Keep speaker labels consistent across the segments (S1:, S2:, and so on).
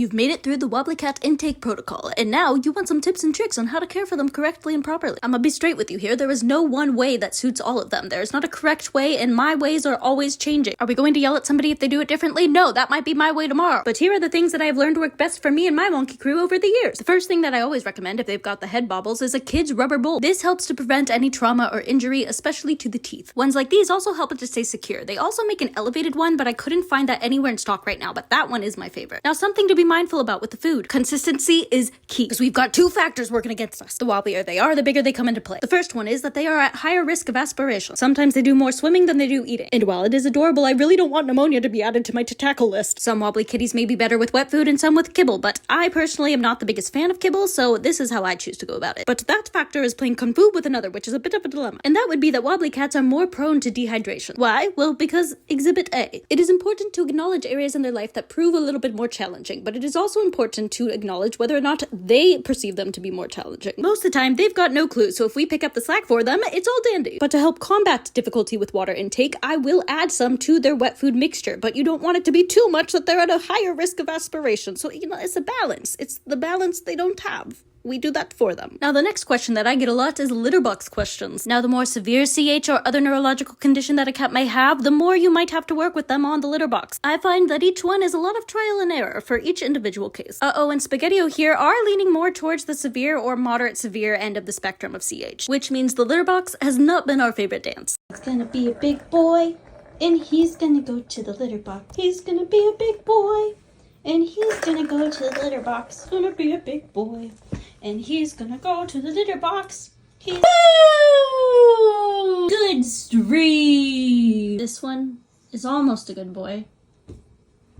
S1: You've made it through the Wobbly Cat intake protocol, and now you want some tips and tricks on how to care for them correctly and properly. I'm gonna be straight with you here. There is no one way that suits all of them. There is not a correct way, and my ways are always changing. Are we going to yell at somebody if they do it differently? No, that might be my way tomorrow. But here are the things that I have learned work best for me and my wonky crew over the years. The first thing that I always recommend if they've got the head bobbles is a kid's rubber bowl. This helps to prevent any trauma or injury, especially to the teeth. Ones like these also help it to stay secure. They also make an elevated one, but I couldn't find that anywhere in stock right now, but that one is my favorite. Now, something to be mindful about with the food. Consistency is key, because we've got two factors working against us. The wobblier they are, the bigger they come into play. The first one is that they are at higher risk of aspiration. Sometimes they do more swimming than they do eating. And while it is adorable, I really don't want pneumonia to be added to my to-tackle list. Some wobbly kitties may be better with wet food and some with kibble, but I personally am not the biggest fan of kibble, so this is how I choose to go about it. But that factor is playing kung fu with another, which is a bit of a dilemma. And that would be that wobbly cats are more prone to dehydration. Why? Well, because Exhibit A. It is important to acknowledge areas in their life that prove a little bit more challenging, but it is also important to acknowledge whether or not they perceive them to be more challenging. Most of the time, they've got no clue, so if we pick up the slack for them, it's all dandy. But to help combat difficulty with water intake, I will add some to their wet food mixture, but you don't want it to be too much that they're at a higher risk of aspiration. So, it's a balance. It's the balance they don't have. We do that for them. Now, the next question that I get a lot is litter box questions. Now, the more severe CH or other neurological condition that a cat may have, the more you might have to work with them on the litter box. I find that each one is a lot of trial and error for each individual case. And Spaghetti-O here are leaning more towards the severe or moderate severe end of the spectrum of CH, which means the litter box has not been our favorite dance.
S2: It's gonna be a big boy, and he's gonna go to the litter box. He's gonna be a big boy, and he's gonna go to the litter box. Gonna be a big boy, and he's gonna go to the litter box. He's good stream. This one is almost a good boy.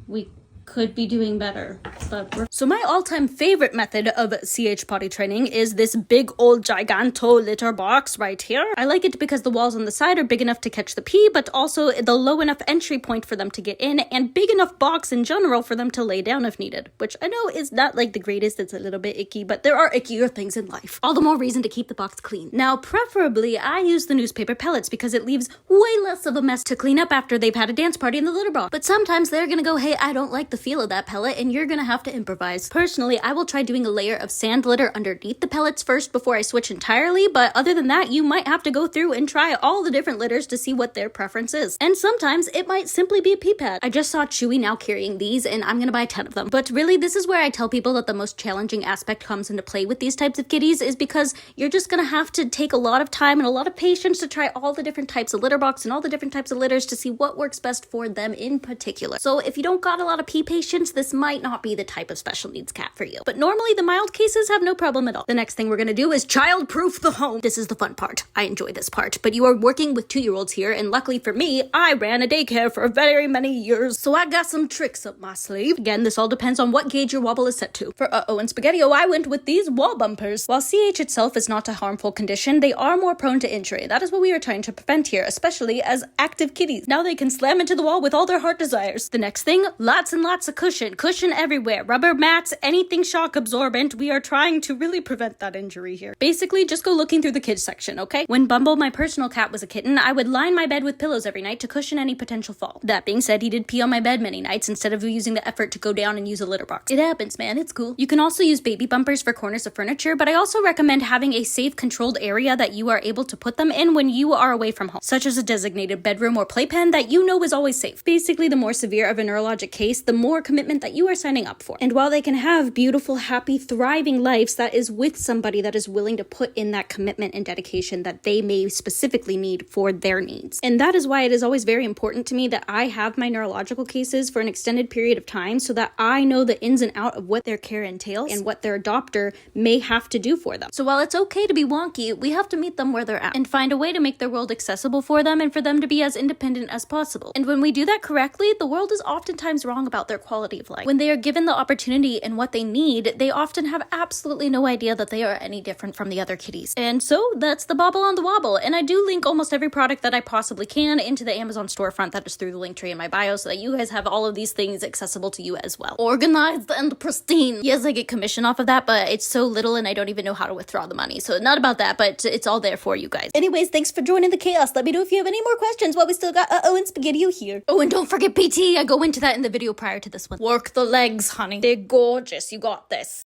S2: We could be doing better, but
S1: So my all-time favorite method of CH potty training is this big old giganto litter box right here. I like it because the walls on the side are big enough to catch the pee, but also the low enough entry point for them to get in, and big enough box in general for them to lay down if needed, which I know is not like the greatest. It's a little bit icky, but there are ickier things in life. All the more reason to keep the box clean. Now, preferably, I use the newspaper pellets because it leaves way less of a mess to clean up after they've had a dance party in the litter box. But sometimes they're gonna go, hey, I don't like the feel of that pellet, and you're gonna have to improvise. Personally, I will try doing a layer of sand litter underneath the pellets first before I switch entirely, but other than that, you might have to go through and try all the different litters to see what their preference is. And sometimes it might simply be a pee pad. I just saw Chewy now carrying these, and I'm gonna buy 10 of them. But really, this is where I tell people that the most challenging aspect comes into play with these types of kitties, is because you're just gonna have to take a lot of time and a lot of patience to try all the different types of litter box and all the different types of litters to see what works best for them in particular. So if you don't got a lot of pee patience, this might not be the type of special needs cat for you. But normally the mild cases have no problem at all. The next thing we're gonna do is child-proof the home. This is the fun part. I enjoy this part. But you are working with 2-year-olds here, and luckily for me, I ran a daycare for very many years, so I got some tricks up my sleeve. Again, this all depends on what gauge your wobble is set to. For and Spaghetti-O, I went with these wall bumpers. While CH itself is not a harmful condition, they are more prone to injury. That is what we are trying to prevent here, especially as active kitties. Now they can slam into the wall with all their heart desires. The next thing, lots and lots of cushion. Cushion everywhere. Rubber mats, anything shock absorbent. We are trying to really prevent that injury here. Basically, just go looking through the kids section, okay? When Bumble, my personal cat, was a kitten, I would line my bed with pillows every night to cushion any potential fall. That being said, he did pee on my bed many nights instead of using the effort to go down and use a litter box. It happens, man. It's cool. You can also use baby bumpers for corners of furniture, but I also recommend having a safe, controlled area that you are able to put them in when you are away from home, such as a designated bedroom or playpen that you know is always safe. Basically, the more severe of a neurologic case, the more commitment that you are signing up for. And while they can have beautiful, happy, thriving lives, that is with somebody that is willing to put in that commitment and dedication that they may specifically need for their needs. And that is why it is always very important to me that I have my neurological cases for an extended period of time so that I know the ins and out of what their care entails and what their adopter may have to do for them. So while it's okay to be wonky, we have to meet them where they're at and find a way to make their world accessible for them and for them to be as independent as possible. And when we do that correctly, the world is oftentimes wrong about their quality of life. When they are given the opportunity and what they need, they often have absolutely no idea that they are any different from the other kitties. And so that's the bobble on the wobble. And I do link almost every product that I possibly can into the Amazon storefront that is through the link tree in my bio so that you guys have all of these things accessible to you as well. Organized and pristine. Yes, I get commission off of that, but it's so little and I don't even know how to withdraw the money. So not about that, but it's all there for you guys. Anyways, thanks for joining the chaos. Let me know if you have any more questions while we still got and Spaghetti-O here. Oh, and don't forget PT. I go into that in the video prior prior to this one. Work the legs, honey. They're gorgeous. You got this.